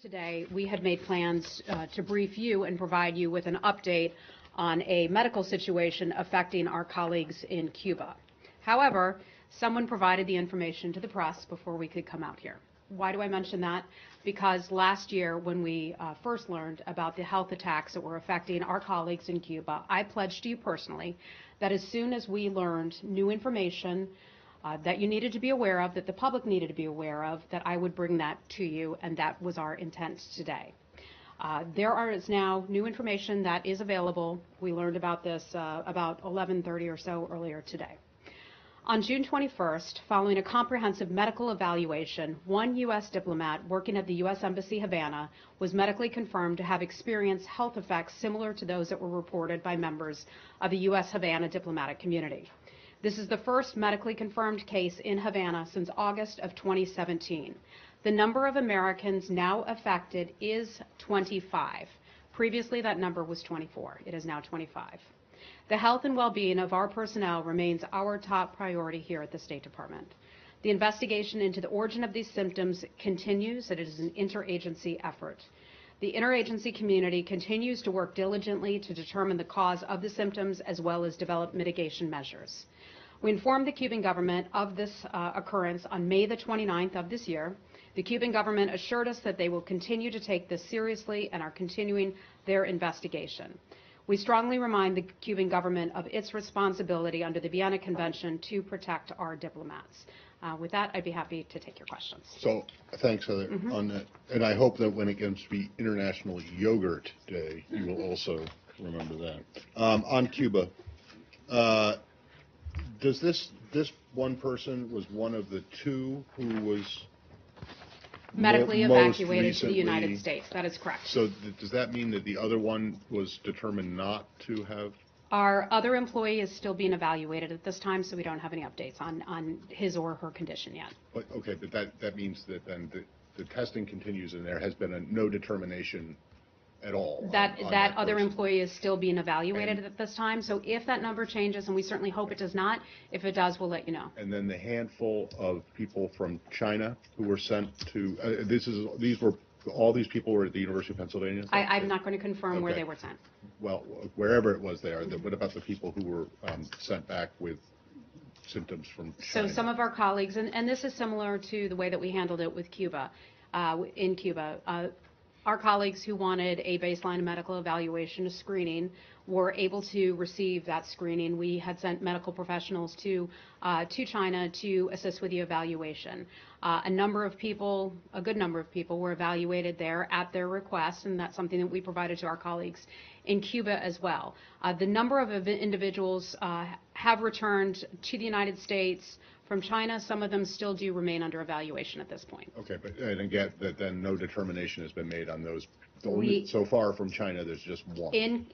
Today, we had made plans to brief you and provide you with an update on a medical situation affecting our colleagues in Cuba. However, someone provided the information to the press before we could come out here. Why do I mention that? Because last year, when we first learned about the health attacks that were affecting our colleagues in Cuba, I pledged to you personally that as soon as we learned new information that you needed to be aware of, that the public needed to be aware of, that I would bring that to you, and that was our intent today. There is now new information that is available. We learned about this about 11:30 or so earlier today. On June 21st, following a comprehensive medical evaluation, one U.S. diplomat working at the U.S. Embassy Havana was medically confirmed to have experienced health effects similar to those that were reported by members of the U.S. Havana diplomatic community. This is the first medically confirmed case in Havana since August of 2017. The number of Americans now affected is 25. Previously, that number was 24. It is now 25. The health and well-being of our personnel remains our top priority here at the State Department. The investigation into the origin of these symptoms continues, and it is an interagency effort. The interagency community continues to work diligently to determine the cause of the symptoms as well as develop mitigation measures. We informed the Cuban government of this occurrence on May the 29th of this year. The Cuban government assured us that they will continue to take this seriously and are continuing their investigation. We strongly remind the Cuban government of its responsibility under the Vienna Convention to protect our diplomats. With that, I'd be happy to take your questions. So, thanks, Heather, on that. And I hope that when it comes to be International Yogurt Day, you will also remember that. On Cuba, does this one person was one of the two who was medically evacuated to the United States? That is correct. So does that mean that the other one was determined not to have? Our other employee is still being evaluated at this time, so we don't have any updates on his or her condition yet. But, okay, but that means that then the testing continues and there has been no determination at all. That other employee is still being evaluated at this time, so if that number changes, and we certainly hope it does not, if it does, we'll let you know. And then the handful of people from China who were sent to, all these people were at the University of Pennsylvania? I'm not going to confirm where they were sent. Well, wherever it was they are, what about the people who were sent back with symptoms from China? So some of our colleagues, and this is similar to the way that we handled it with Cuba, in Cuba, our colleagues who wanted a baseline medical evaluation, a screening, were able to receive that screening. We had sent medical professionals to China to assist with the evaluation. A good number of people were evaluated there at their request, and that's something that we provided to our colleagues in Cuba as well. The number of individuals have returned to the United States from China. Some of them still do remain under evaluation at this point. Okay, but and again, then no determination has been made on those. So far from China, there's just one.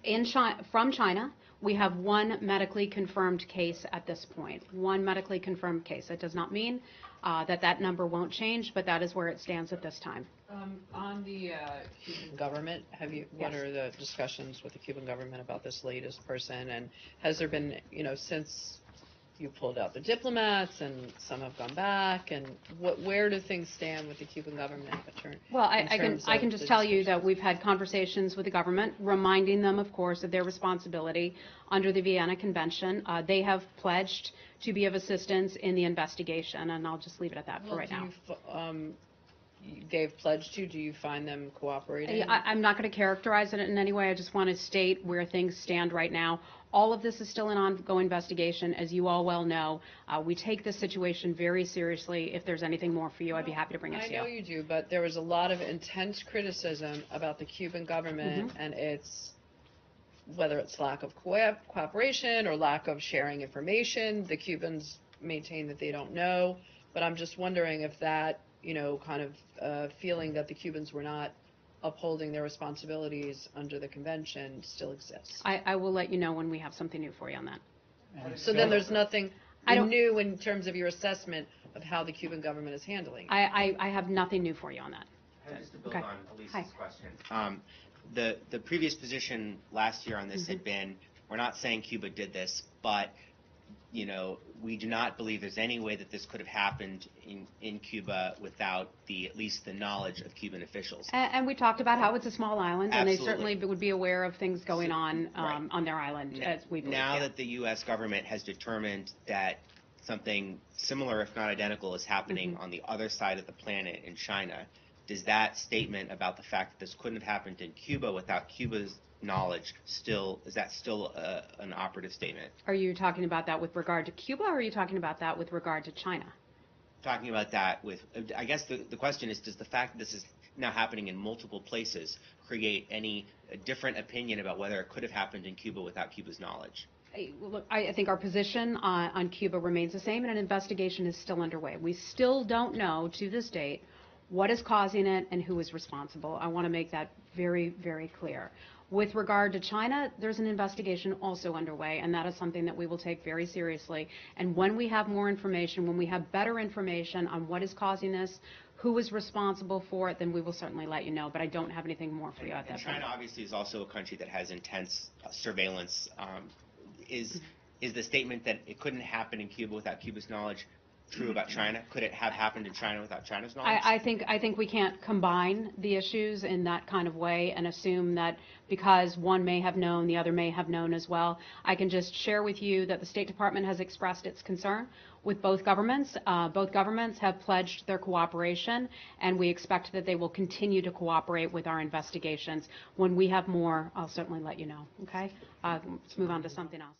From China, we have one medically confirmed case at this point. One medically confirmed case. That does not mean that number won't change, but that is where it stands at this time. On the Cuban government, what are the discussions with the Cuban government about this latest person? And has there been, since you pulled out the diplomats and some have gone back, and where do things stand with the Cuban government? Well, I can just tell you that we've had conversations with the government, reminding them, of course, of their responsibility under the Vienna Convention. They have pledged to be of assistance in the investigation, and I'll just leave it at that for right now. They've pledged to. Do you find them cooperating? I'm not going to characterize it in any way. I just want to state where things stand right now. All of this is still an ongoing investigation. As you all well know, we take this situation very seriously. If there's anything more for you, I'd be happy to bring it to you. I know you do, but there was a lot of intense criticism about the Cuban government and whether it's lack of cooperation or lack of sharing information. The Cubans maintain that they don't know, but I'm just wondering if that, kind of feeling that the Cubans were not upholding their responsibilities under the convention still exists. I will let you know when we have something new for you on that. So then there's nothing new in terms of your assessment of how the Cuban government is handling it. I have nothing new for you on that. Just to build on Elise's question, the previous position last year on this had been, we're not saying Cuba did this, but you know, we do not believe there's any way that this could have happened in Cuba without at least the knowledge of Cuban officials. And we talked about how it's a small island, and they Absolutely. certainly would be aware of things going on Right. on their island, as we believe. Now yeah. that the U.S. government has determined that something similar, if not identical, is happening on the other side of the planet in China, does that statement about the fact that this couldn't have happened in Cuba without Cuba's knowledge is that still an operative statement? Are you talking about that with regard to Cuba, or are you talking about that with regard to China? Talking about that with, I guess the question is, does the fact that this is now happening in multiple places create any different opinion about whether it could have happened in Cuba without Cuba's knowledge? Look, I think our position on Cuba remains the same, and an investigation is still underway. We still don't know to this date what is causing it and who is responsible. I want to make that very, very clear. With regard to China, there's an investigation also underway, and that is something that we will take very seriously. And when we have more information, when we have better information on what is causing this, who is responsible for it, then we will certainly let you know. But I don't have anything more for you at that point. China obviously is also a country that has intense surveillance. Is the statement that it couldn't happen in Cuba without Cuba's knowledge true about China? Could it have happened in China without China's knowledge? I think we can't combine the issues in that kind of way and assume that because one may have known, the other may have known as well. I can just share with you that the State Department has expressed its concern with both governments. Both governments have pledged their cooperation, and we expect that they will continue to cooperate with our investigations. When we have more, I'll certainly let you know. Okay? Let's move on to something else.